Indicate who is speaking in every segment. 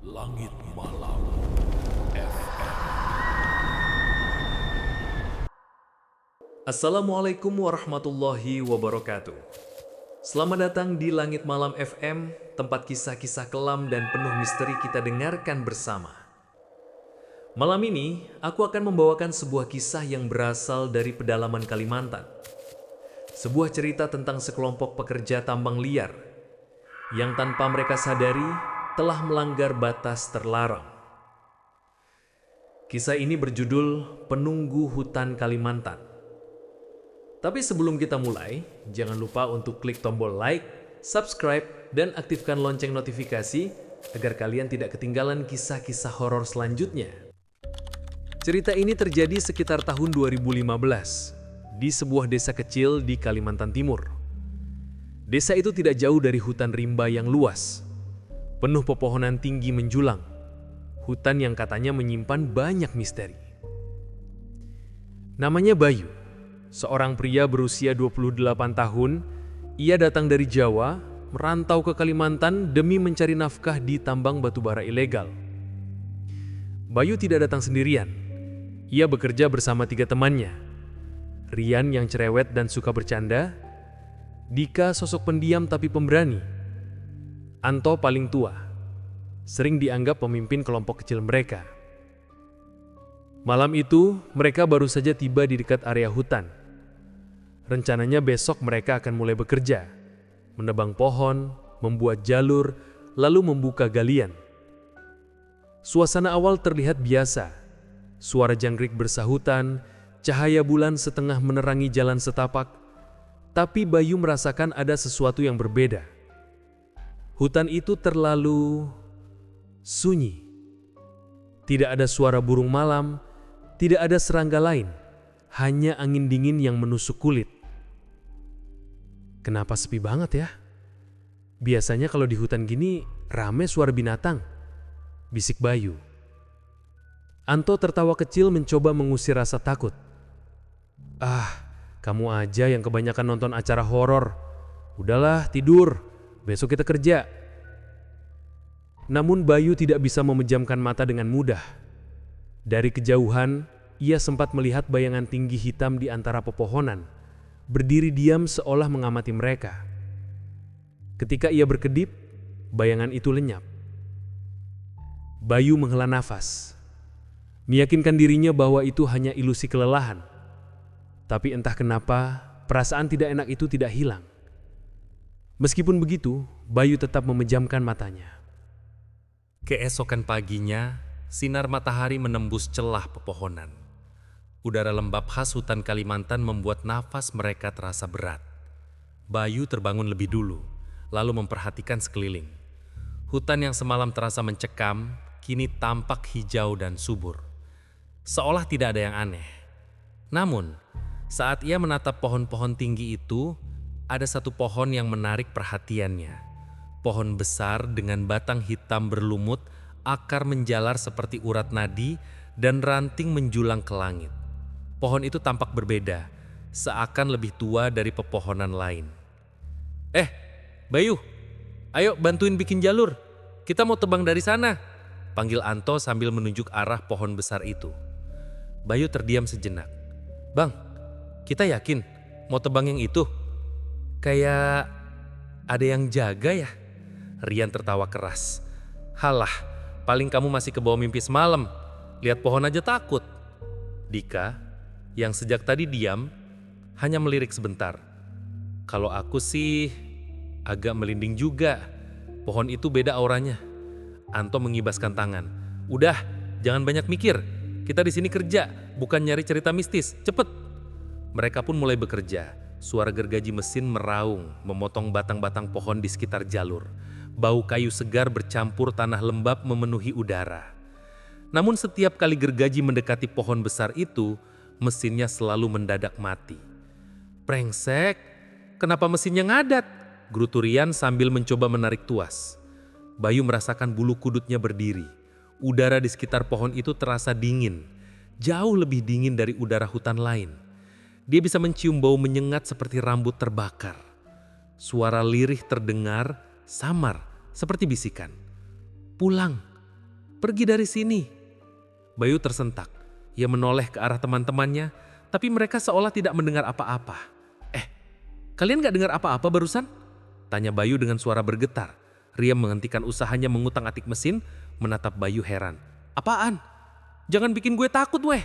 Speaker 1: Langit Malam FM.
Speaker 2: Assalamualaikum warahmatullahi wabarakatuh. Selamat datang di Langit Malam FM, tempat kisah-kisah kelam dan penuh misteri kita dengarkan bersama. Malam ini, aku akan membawakan sebuah kisah yang berasal dari pedalaman Kalimantan. Sebuah cerita tentang sekelompok pekerja tambang liar yang tanpa mereka sadari telah melanggar batas terlarang. Kisah ini berjudul Penunggu Hutan Kalimantan. Tapi sebelum kita mulai, jangan lupa untuk klik tombol like, subscribe, dan aktifkan lonceng notifikasi agar kalian tidak ketinggalan kisah-kisah horor selanjutnya. Cerita ini terjadi sekitar tahun 2015 di sebuah desa kecil di Kalimantan Timur. Desa itu tidak jauh dari hutan rimba yang luas, penuh pepohonan tinggi menjulang, hutan yang katanya menyimpan banyak misteri. Namanya Bayu, seorang pria berusia 28 tahun. Ia datang dari Jawa, merantau ke Kalimantan demi mencari nafkah di tambang batubara ilegal. Bayu tidak datang sendirian. Ia bekerja bersama 3 temannya. Rian yang cerewet dan suka bercanda, Dika sosok pendiam tapi pemberani, Anto paling tua, sering dianggap pemimpin kelompok kecil mereka. Malam itu, mereka baru saja tiba di dekat area hutan. Rencananya besok mereka akan mulai bekerja, menebang pohon, membuat jalur, lalu membuka galian. Suasana awal terlihat biasa. Suara jangkrik bersahutan, cahaya bulan setengah menerangi jalan setapak, tapi Bayu merasakan ada sesuatu yang berbeda. Hutan itu terlalu sunyi. Tidak ada suara burung malam, tidak ada serangga lain, hanya angin dingin yang menusuk kulit. Kenapa sepi banget ya? Biasanya kalau di hutan gini rame suara binatang, bisik Bayu. Anto tertawa kecil mencoba mengusir rasa takut. Kamu aja yang kebanyakan nonton acara horor. Udahlah, tidur. Besok kita kerja. Namun Bayu tidak bisa memejamkan mata dengan mudah. Dari kejauhan, ia sempat melihat bayangan tinggi hitam di antara pepohonan, berdiri diam seolah mengamati mereka. Ketika ia berkedip, bayangan itu lenyap. Bayu menghela nafas, meyakinkan dirinya bahwa itu hanya ilusi kelelahan. Tapi entah kenapa, perasaan tidak enak itu tidak hilang. Meskipun begitu, Bayu tetap memejamkan matanya. Keesokan paginya, sinar matahari menembus celah pepohonan. Udara lembab khas hutan Kalimantan membuat nafas mereka terasa berat. Bayu terbangun lebih dulu, lalu memperhatikan sekeliling. Hutan yang semalam terasa mencekam, kini tampak hijau dan subur. Seolah tidak ada yang aneh. Namun, saat ia menatap pohon-pohon tinggi itu, ada satu pohon yang menarik perhatiannya. Pohon besar dengan batang hitam berlumut, akar menjalar seperti urat nadi, dan ranting menjulang ke langit. Pohon itu tampak berbeda, seakan lebih tua dari pepohonan lain. Bayu, ayo bantuin bikin jalur. Kita mau tebang dari sana, panggil Anto sambil menunjuk arah pohon besar itu. Bayu terdiam sejenak. Bang, kita yakin mau tebang yang itu? Kayak ada yang jaga ya? Rian tertawa keras. Halah, paling kamu masih kebawa mimpi semalam. Lihat pohon aja takut. Dika, yang sejak tadi diam, hanya melirik sebentar. Kalau aku sih agak melinding juga. Pohon itu beda auranya. Anto mengibaskan tangan. Udah, jangan banyak mikir. Kita di sini kerja, bukan nyari cerita mistis. Cepet. Mereka pun mulai bekerja. Suara gergaji mesin meraung, memotong batang-batang pohon di sekitar jalur. Bau kayu segar bercampur tanah lembab memenuhi udara. Namun setiap kali gergaji mendekati pohon besar itu, mesinnya selalu mendadak mati. Brengsek, kenapa mesinnya ngadat? Gerutu Rian sambil mencoba menarik tuas. Bayu merasakan bulu kudutnya berdiri. Udara di sekitar pohon itu terasa dingin, jauh lebih dingin dari udara hutan lain. Dia bisa mencium bau menyengat seperti rambut terbakar. Suara lirih terdengar, samar, seperti bisikan. Pulang, Pergi dari sini. Bayu tersentak. Ia menoleh ke arah teman-temannya, tapi mereka seolah tidak mendengar apa-apa. Kalian gak dengar apa-apa barusan? Tanya Bayu dengan suara bergetar. Rian menghentikan usahanya mengutak-atik mesin, menatap Bayu heran. Apaan? Jangan bikin gue takut weh.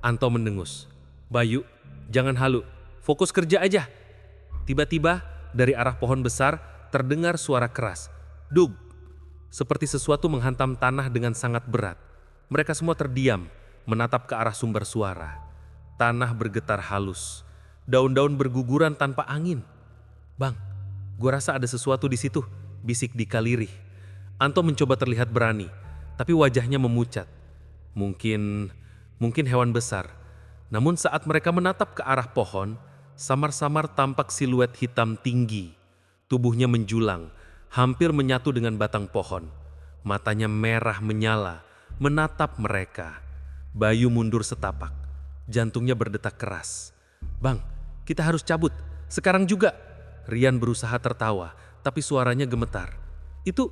Speaker 2: Anto mendengus. Bayu, jangan halu. Fokus kerja aja. Tiba-tiba dari arah pohon besar terdengar suara keras. Dug. Seperti sesuatu menghantam tanah dengan sangat berat. Mereka semua terdiam, menatap ke arah sumber suara. Tanah bergetar halus. Daun-daun berguguran tanpa angin. Bang, gua rasa ada sesuatu di situ, bisik Dika lirih. Anto mencoba terlihat berani, tapi wajahnya memucat. Mungkin hewan besar. Namun saat mereka menatap ke arah pohon, samar-samar tampak siluet hitam tinggi. Tubuhnya menjulang, hampir menyatu dengan batang pohon. Matanya merah menyala, menatap mereka. Bayu mundur setapak, jantungnya berdetak keras. Bang, kita harus cabut, sekarang juga. Rian berusaha tertawa, tapi suaranya gemetar. Itu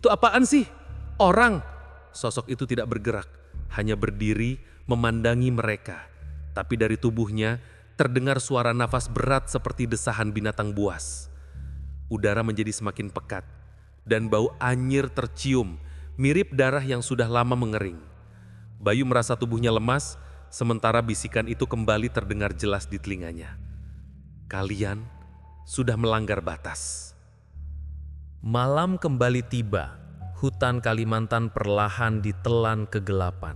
Speaker 2: apaan sih? Orang. Sosok itu tidak bergerak, hanya berdiri memandangi mereka. Tapi dari tubuhnya terdengar suara nafas berat seperti desahan binatang buas. Udara menjadi semakin pekat, dan bau anyir tercium, mirip darah yang sudah lama mengering. Bayu merasa tubuhnya lemas, sementara bisikan itu kembali terdengar jelas di telinganya. Kalian sudah melanggar batas. Malam kembali tiba. Hutan Kalimantan perlahan ditelan kegelapan.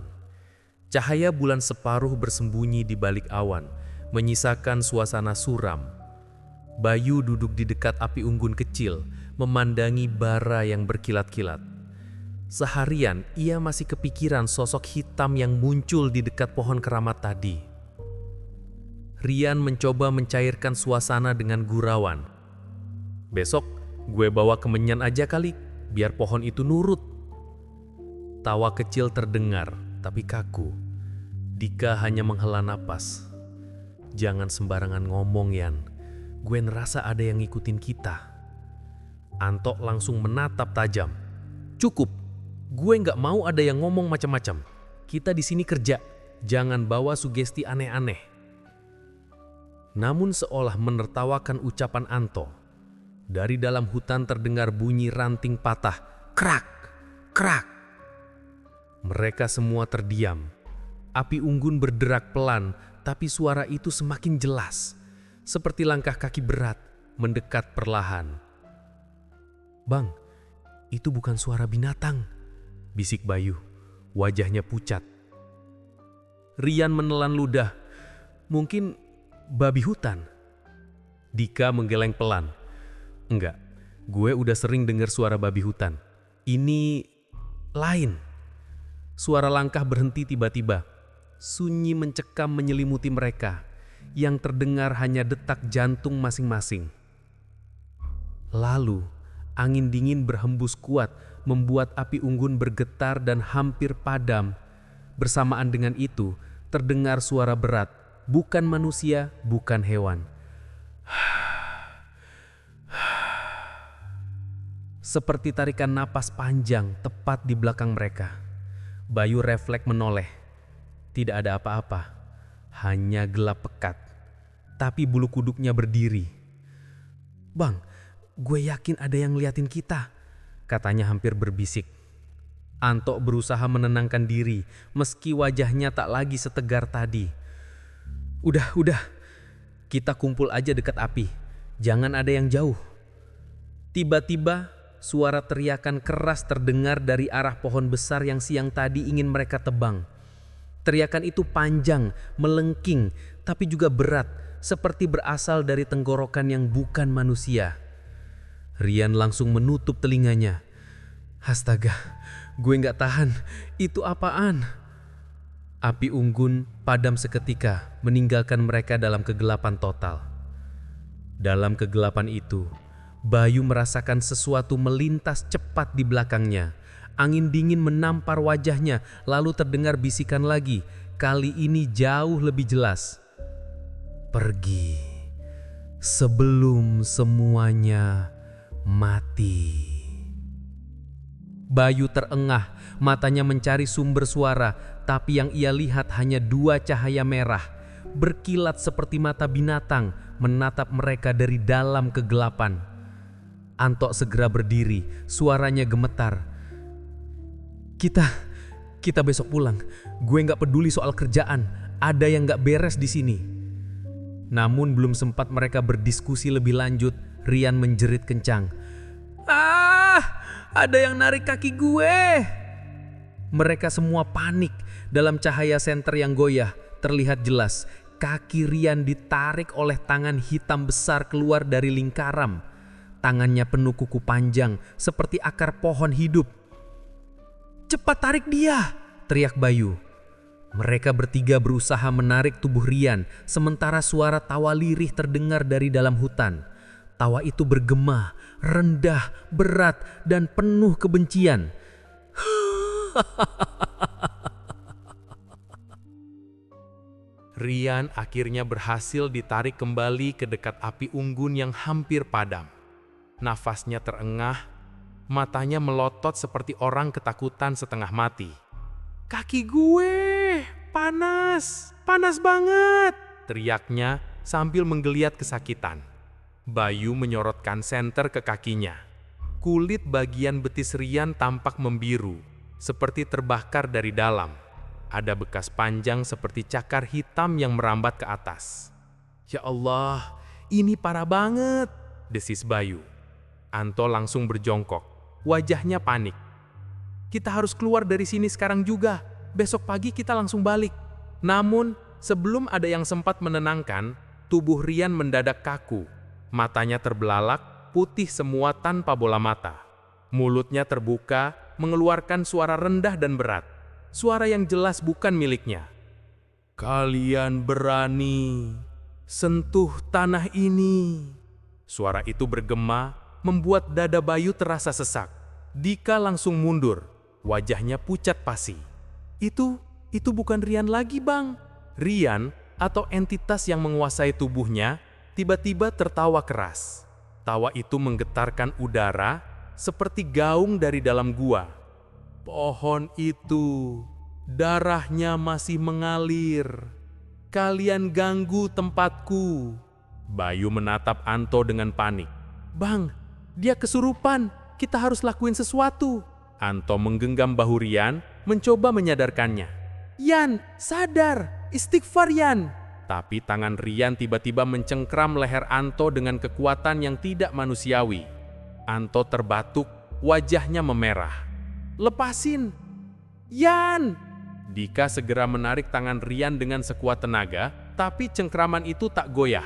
Speaker 2: Cahaya bulan separuh bersembunyi di balik awan, menyisakan suasana suram. Bayu duduk di dekat api unggun kecil, memandangi bara yang berkilat-kilat. Seharian ia masih kepikiran sosok hitam yang muncul di dekat pohon keramat tadi. Rian mencoba mencairkan suasana dengan gurauan. Besok gue bawa kemenyan aja kali, biar pohon itu nurut. Tawa kecil terdengar, tapi kaku. Dika hanya menghela napas. Jangan sembarangan ngomong, Yan. Gue ngerasa ada yang ngikutin kita. Anto langsung menatap tajam. Cukup, gue nggak mau ada yang ngomong macam-macam. Kita di sini kerja, jangan bawa sugesti aneh-aneh. Namun seolah menertawakan ucapan Anto, dari dalam hutan terdengar bunyi ranting patah. Krak, krak. Mereka semua terdiam. Api unggun berderak pelan, tapi suara itu semakin jelas, seperti langkah kaki berat mendekat perlahan. Bang, itu bukan suara binatang, bisik Bayu, wajahnya pucat. Rian menelan ludah. Mungkin babi hutan. Dika menggeleng pelan. Enggak, gue udah sering dengar suara babi hutan. Ini lain. Suara langkah berhenti tiba-tiba. Sunyi mencekam menyelimuti mereka. Yang terdengar hanya detak jantung masing-masing. Lalu, angin dingin berhembus kuat, membuat api unggun bergetar dan hampir padam. Bersamaan dengan itu, terdengar suara berat. Bukan manusia, bukan hewan. Seperti tarikan napas panjang tepat di belakang mereka. Bayu refleks menoleh. Tidak ada apa-apa, hanya gelap pekat. Tapi bulu kuduknya berdiri. Bang, gue yakin ada yang ngeliatin kita, katanya hampir berbisik. Anto berusaha menenangkan diri, meski wajahnya tak lagi setegar tadi. Udah, kita kumpul aja dekat api, jangan ada yang jauh. Tiba-tiba, suara teriakan keras terdengar dari arah pohon besar yang siang tadi ingin mereka tebang. Teriakan itu panjang, melengking, tapi juga berat, seperti berasal dari tenggorokan yang bukan manusia. Rian langsung menutup telinganya. Astaga, gue gak tahan, itu apaan? Api unggun padam seketika, meninggalkan mereka dalam kegelapan total. Dalam kegelapan itu, Bayu merasakan sesuatu melintas cepat di belakangnya. Angin dingin menampar wajahnya, lalu terdengar bisikan lagi, kali ini jauh lebih jelas. Pergi, sebelum semuanya mati.
Speaker 3: Bayu terengah, matanya mencari sumber suara, tapi yang ia lihat hanya dua cahaya merah, berkilat seperti mata binatang, menatap mereka dari dalam kegelapan. Anto segera berdiri, suaranya gemetar. Kita besok pulang. Gue nggak peduli soal kerjaan, ada yang nggak beres di sini. Namun belum sempat mereka berdiskusi lebih lanjut, Rian menjerit kencang. Ada yang narik kaki gue. Mereka semua panik. Dalam cahaya senter yang goyah, terlihat jelas kaki Rian ditarik oleh tangan hitam besar keluar dari lingkaran. Tangannya penuh kuku panjang, seperti akar pohon hidup. "Cepat tarik dia!" teriak Bayu. Mereka bertiga berusaha menarik tubuh Rian, sementara suara tawa lirih terdengar dari dalam hutan. Tawa itu bergema, rendah, berat, dan penuh kebencian.
Speaker 2: Rian akhirnya berhasil ditarik kembali ke dekat api unggun yang hampir padam. Nafasnya terengah, matanya melotot seperti orang ketakutan setengah mati. "Kaki gue, panas banget!" teriaknya sambil menggeliat kesakitan. Bayu menyorotkan senter ke kakinya. Kulit bagian betis Rian tampak membiru, seperti terbakar dari dalam. Ada bekas panjang seperti cakar hitam yang merambat ke atas. "Ya Allah, ini parah banget!" desis Bayu. Anto langsung berjongkok, wajahnya panik. "Kita harus keluar dari sini sekarang juga. Besok pagi kita langsung balik." Namun, sebelum ada yang sempat menenangkan, tubuh Rian mendadak kaku. Matanya terbelalak, putih semua tanpa bola mata. Mulutnya terbuka, mengeluarkan suara rendah dan berat. Suara yang jelas bukan miliknya. "Kalian berani sentuh tanah ini." Suara itu bergema, membuat dada Bayu terasa sesak. Dika langsung mundur, wajahnya pucat pasi. Itu bukan Rian lagi, Bang." Rian, atau entitas yang menguasai tubuhnya, tiba-tiba tertawa keras. Tawa itu menggetarkan udara seperti gaung dari dalam gua. "Pohon itu, darahnya masih mengalir. Kalian ganggu tempatku." Bayu menatap Anto dengan panik. "Bang, dia kesurupan. Kita harus lakuin sesuatu." Anto menggenggam bahu Rian, mencoba menyadarkannya. "Yan, sadar! Istighfar, Yan!" Tapi tangan Rian tiba-tiba mencengkram leher Anto dengan kekuatan yang tidak manusiawi. Anto terbatuk, wajahnya memerah. "Lepasin! Yan!" Dika segera menarik tangan Rian dengan sekuat tenaga, tapi cengkraman itu tak goyah.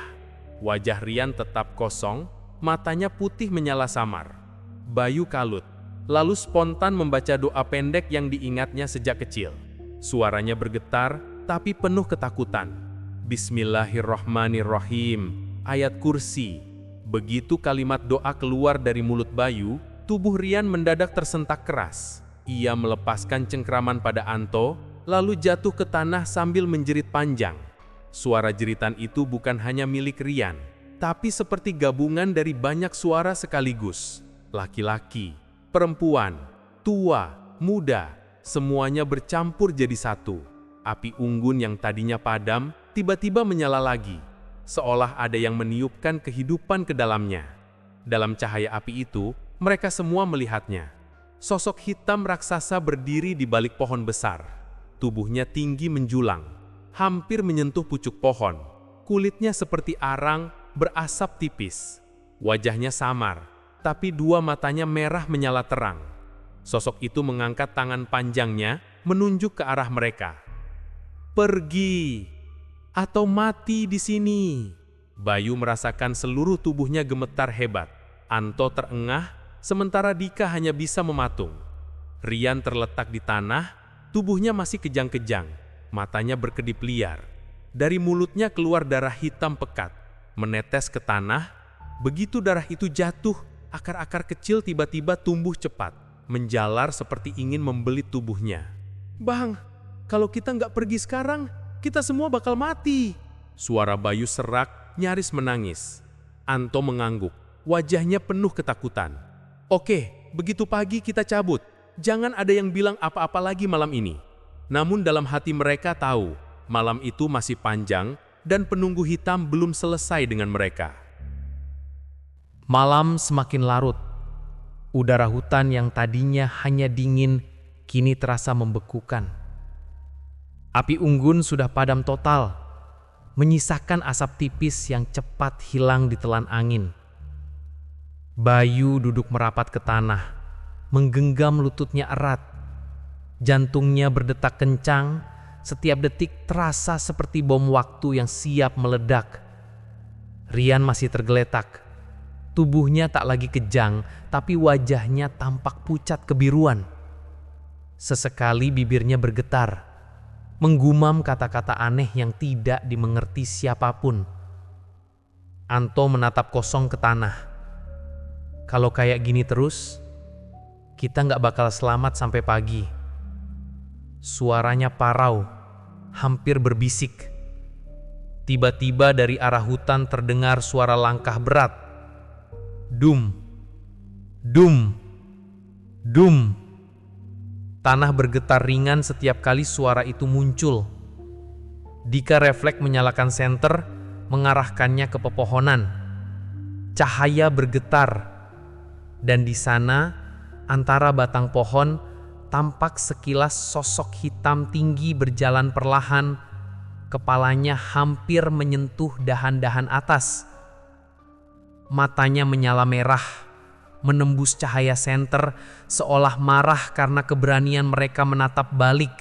Speaker 2: Wajah Rian tetap kosong, matanya putih menyala samar. Bayu kalut, lalu spontan membaca doa pendek yang diingatnya sejak kecil. Suaranya bergetar, tapi penuh ketakutan. "Bismillahirrahmanirrahim, ayat kursi." Begitu kalimat doa keluar dari mulut Bayu, tubuh Rian mendadak tersentak keras. Ia melepaskan cengkraman pada Anto, lalu jatuh ke tanah sambil menjerit panjang. Suara jeritan itu bukan hanya milik Rian, tapi seperti gabungan dari banyak suara sekaligus. Laki-laki, perempuan, tua, muda, semuanya bercampur jadi satu. Api unggun yang tadinya padam, tiba-tiba menyala lagi, seolah ada yang meniupkan kehidupan ke dalamnya. Dalam cahaya api itu, mereka semua melihatnya. Sosok hitam raksasa berdiri di balik pohon besar. Tubuhnya tinggi menjulang, hampir menyentuh pucuk pohon. Kulitnya seperti arang, berasap tipis. Wajahnya samar, tapi dua matanya merah menyala terang. Sosok itu mengangkat tangan panjangnya, menunjuk ke arah mereka. "Pergi! Atau mati di sini." Bayu merasakan seluruh tubuhnya gemetar hebat. Anto terengah, sementara Dika hanya bisa mematung. Rian terletak di tanah, tubuhnya masih kejang-kejang, matanya berkedip liar. Dari mulutnya keluar darah hitam pekat, menetes ke tanah. Begitu darah itu jatuh, akar-akar kecil tiba-tiba tumbuh cepat, menjalar seperti ingin membelit tubuhnya. "Bang, kalau kita nggak pergi sekarang, kita semua bakal mati." Suara Bayu serak, nyaris menangis. Anto mengangguk, wajahnya penuh ketakutan. "Oke, begitu pagi kita cabut.
Speaker 3: jangan ada yang bilang apa-apa lagi malam ini. Namun dalam hati mereka tahu, malam itu masih panjang dan penunggu hitam belum selesai dengan mereka.
Speaker 4: Malam semakin larut. Udara hutan yang tadinya hanya dingin, kini terasa membekukan. Api unggun sudah padam total, menyisakan asap tipis yang cepat hilang ditelan angin. Bayu duduk merapat ke tanah, menggenggam lututnya erat. Jantungnya berdetak kencang, setiap detik terasa seperti bom waktu yang siap meledak. Rian masih tergeletak. Tubuhnya tak lagi kejang, tapi wajahnya tampak pucat kebiruan. Sesekali bibirnya bergetar, menggumam kata-kata aneh yang tidak dimengerti siapapun. Anto menatap kosong ke tanah. Kalau kayak gini terus, kita nggak bakal selamat sampai pagi. Suaranya parau, hampir berbisik. Tiba-tiba dari arah hutan terdengar suara langkah berat. Dum, dum, dum. Tanah bergetar ringan setiap kali suara itu muncul. Dika refleks menyalakan senter, mengarahkannya ke pepohonan. Cahaya bergetar, dan di sana, antara batang pohon, tampak sekilas sosok hitam tinggi berjalan perlahan, kepalanya hampir menyentuh dahan-dahan atas. Matanya menyala merah, menembus cahaya senter, seolah marah karena keberanian mereka menatap balik.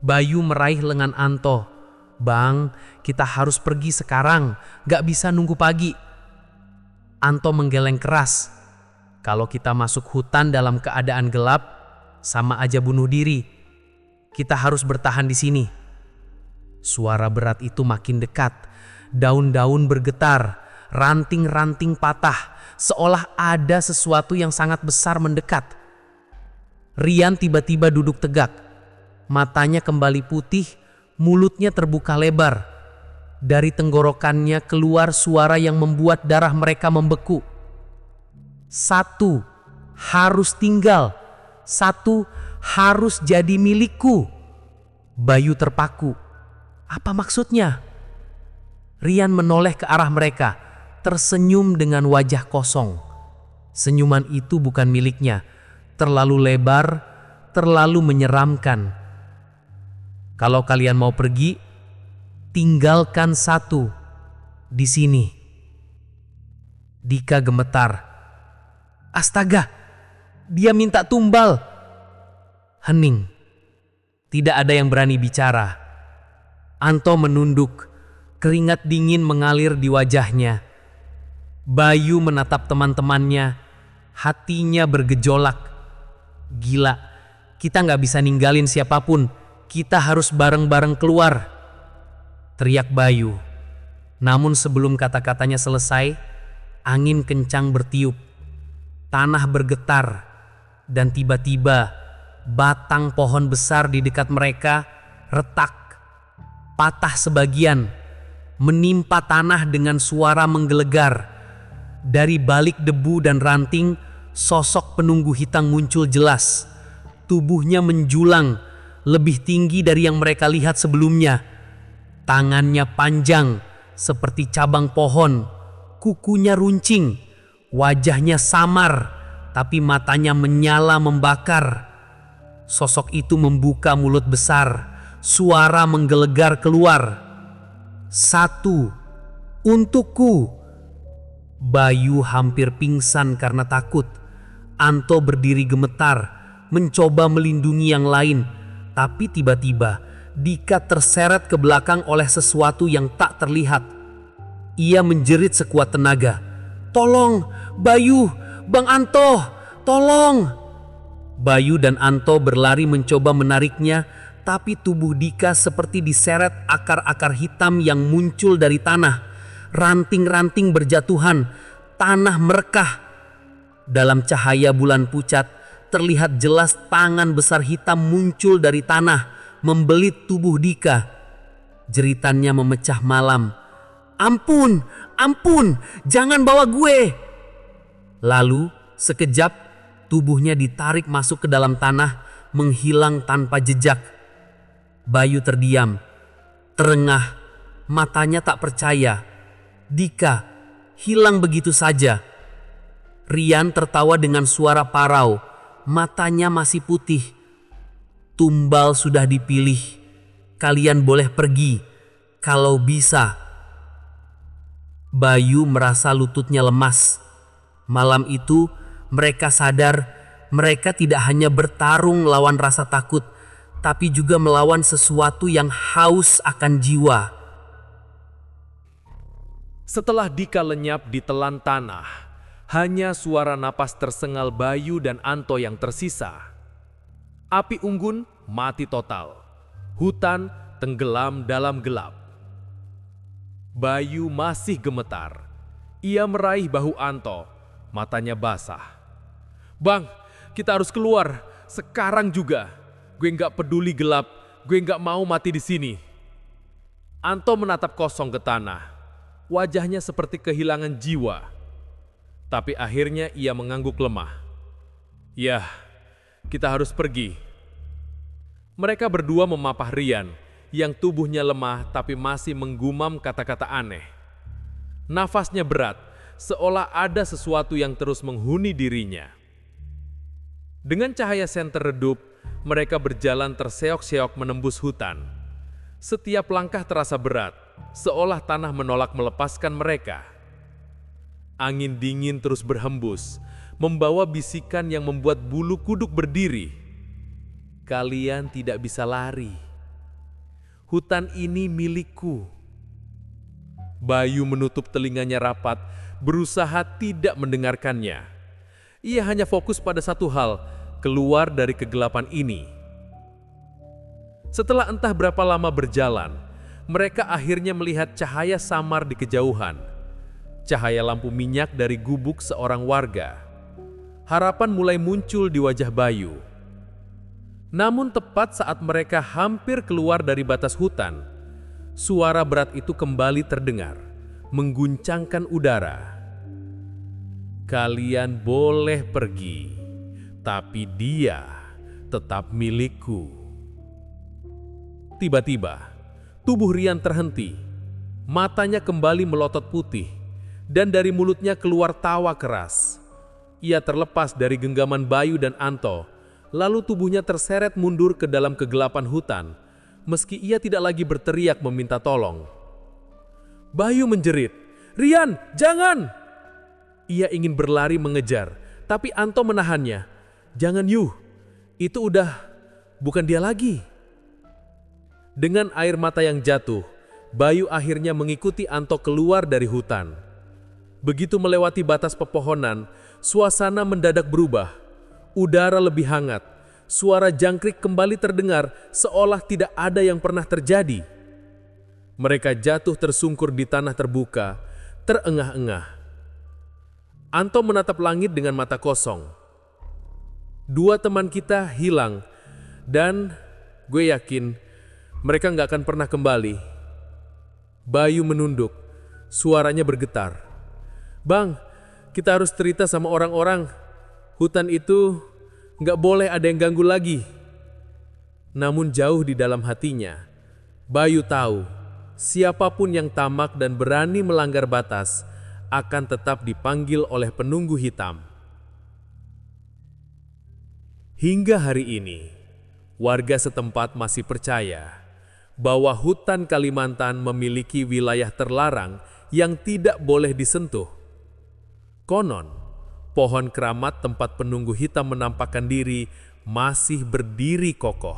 Speaker 4: Bayu meraih lengan Anto. "Bang, kita harus pergi sekarang, gak bisa nunggu pagi." Anto menggeleng keras. "Kalau kita masuk hutan dalam keadaan gelap, sama aja bunuh diri. Kita harus bertahan di sini." Suara berat itu makin dekat. Daun-daun bergetar, ranting-ranting patah, seolah ada sesuatu yang sangat besar mendekat. Rian tiba-tiba duduk tegak. Matanya kembali putih, mulutnya terbuka lebar. Dari tenggorokannya keluar suara yang membuat darah mereka membeku. "Satu harus tinggal. Satu harus jadi milikku." Bayu terpaku. Apa maksudnya? Rian menoleh ke arah mereka, tersenyum dengan wajah kosong. Senyuman itu bukan miliknya, terlalu lebar, terlalu menyeramkan. "Kalau kalian mau pergi, tinggalkan satu di sini." Dika gemetar. "Astaga, dia minta tumbal." Hening. Tidak ada yang berani bicara. Anto menunduk, keringat dingin mengalir di wajahnya. Bayu menatap teman-temannya, hatinya bergejolak. "Gila, kita nggak bisa ninggalin siapapun, kita harus bareng-bareng keluar," teriak Bayu. Namun sebelum kata-katanya selesai, angin kencang bertiup. Tanah bergetar, dan tiba-tiba batang pohon besar di dekat mereka retak, patah sebagian, menimpa tanah dengan suara menggelegar. Dari balik debu dan ranting, sosok penunggu hitam muncul jelas. Tubuhnya menjulang, lebih tinggi dari yang mereka lihat sebelumnya. Tangannya panjang, seperti cabang pohon. Kukunya runcing, wajahnya samar, tapi matanya menyala membakar. Sosok itu membuka mulut besar, suara menggelegar keluar. "Satu, untukku." Bayu hampir pingsan karena takut. Anto berdiri gemetar, mencoba melindungi yang lain. Tapi tiba-tiba, Dika terseret ke belakang oleh sesuatu yang tak terlihat. Ia menjerit sekuat tenaga. "Tolong, Bayu, Bang Anto, tolong!" Bayu dan Anto berlari mencoba menariknya, tapi tubuh Dika seperti diseret akar-akar hitam yang muncul dari tanah. Ranting-ranting berjatuhan, tanah merekah. Dalam cahaya bulan pucat, terlihat jelas tangan besar hitam muncul dari tanah, membelit tubuh Dika. Jeritannya memecah malam. "Ampun, ampun, jangan bawa gue!" Lalu, sekejap,
Speaker 3: tubuhnya ditarik masuk ke dalam tanah, menghilang tanpa jejak. Bayu terdiam, terengah, matanya tak percaya. Dika hilang begitu saja. Rian tertawa dengan suara parau, matanya masih putih. Tumbal sudah dipilih. Kalian boleh pergi, kalau bisa. Bayu merasa lututnya lemas. Malam itu mereka sadar mereka tidak hanya bertarung melawan rasa takut, tapi juga melawan sesuatu yang haus akan jiwa.
Speaker 5: Setelah Dika lenyap di telan tanah, hanya suara napas tersengal Bayu dan Anto yang tersisa. Api unggun mati total. Hutan tenggelam dalam gelap. Bayu masih gemetar. Ia meraih bahu Anto, matanya basah. "Bang, kita harus keluar, sekarang juga. Gue nggak peduli gelap, gue nggak mau mati di sini." Anto menatap kosong ke tanah. Wajahnya seperti kehilangan jiwa. Tapi akhirnya ia mengangguk lemah. "Yah, kita harus pergi." Mereka berdua memapah Rian, yang tubuhnya lemah tapi masih menggumam kata-kata aneh. Nafasnya berat, seolah ada sesuatu yang terus menghuni dirinya. Dengan cahaya senter redup, mereka berjalan terseok-seok menembus hutan. Setiap langkah terasa berat, seolah tanah menolak melepaskan mereka. Angin dingin terus berhembus, membawa bisikan yang membuat bulu kuduk berdiri. "Kalian tidak bisa lari. Hutan ini milikku." Bayu menutup telinganya rapat, berusaha tidak mendengarkannya. Ia hanya fokus pada satu hal, keluar dari kegelapan ini. Setelah entah berapa lama berjalan, mereka akhirnya melihat cahaya samar di kejauhan. Cahaya lampu minyak dari gubuk seorang warga. Harapan mulai muncul di wajah Bayu. Namun tepat saat mereka hampir keluar dari batas hutan, suara berat itu kembali terdengar, mengguncangkan udara. "Kalian boleh pergi, tapi dia tetap milikku." Tiba-tiba, tubuh Rian terhenti. Matanya kembali melotot putih, dan dari mulutnya keluar tawa keras. Ia terlepas dari genggaman Bayu dan Anto, lalu tubuhnya terseret mundur ke dalam kegelapan hutan, meski ia tidak lagi berteriak meminta tolong. Bayu menjerit, "Rian, jangan!" Ia ingin berlari mengejar, tapi Anto menahannya. "Jangan Yuh, itu udah bukan dia lagi." Dengan air mata yang jatuh, Bayu akhirnya mengikuti Anto keluar dari hutan. Begitu melewati batas pepohonan, suasana mendadak berubah. Udara lebih hangat, suara jangkrik kembali terdengar seolah tidak ada yang pernah terjadi. Mereka jatuh tersungkur di tanah terbuka, terengah-engah. Anto menatap langit dengan mata kosong. Dua teman kita hilang, dan gue yakin mereka nggak akan pernah kembali. Bayu menunduk, suaranya bergetar. "Bang, kita harus cerita sama orang-orang. Hutan itu nggak boleh ada yang ganggu lagi." Namun jauh di dalam hatinya, Bayu tahu siapapun yang tamak dan berani melanggar batas akan tetap dipanggil oleh penunggu hitam. Hingga hari ini, warga setempat masih percaya bahwa hutan Kalimantan memiliki wilayah terlarang yang tidak boleh disentuh. Konon, pohon keramat tempat penunggu hitam menampakkan diri masih berdiri kokoh.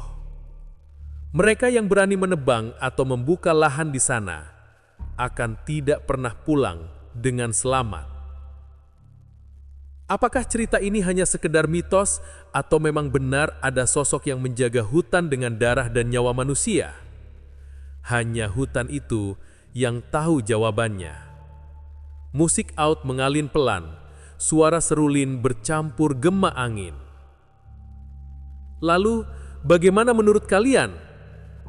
Speaker 5: Mereka yang berani menebang atau membuka lahan di sana akan tidak pernah pulang dengan selamat. Apakah cerita ini hanya sekedar mitos atau memang benar ada sosok yang menjaga hutan dengan darah dan nyawa manusia? Hanya hutan itu yang tahu jawabannya. Musik out mengalun pelan, suara serulin bercampur gema angin. Lalu, bagaimana menurut kalian?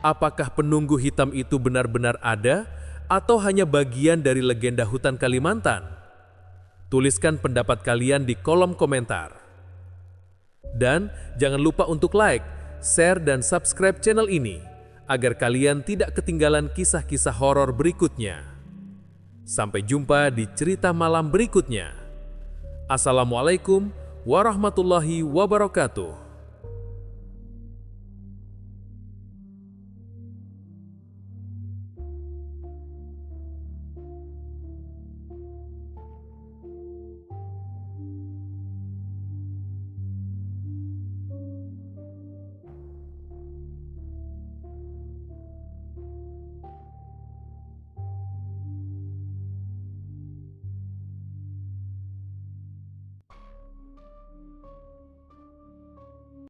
Speaker 5: Apakah penunggu hitam itu benar-benar ada atau hanya bagian dari legenda hutan Kalimantan? Tuliskan pendapat kalian di kolom komentar. Dan jangan lupa untuk like, share, dan subscribe channel ini agar kalian tidak ketinggalan kisah-kisah horor berikutnya. Sampai jumpa di cerita malam berikutnya. Assalamualaikum warahmatullahi wabarakatuh.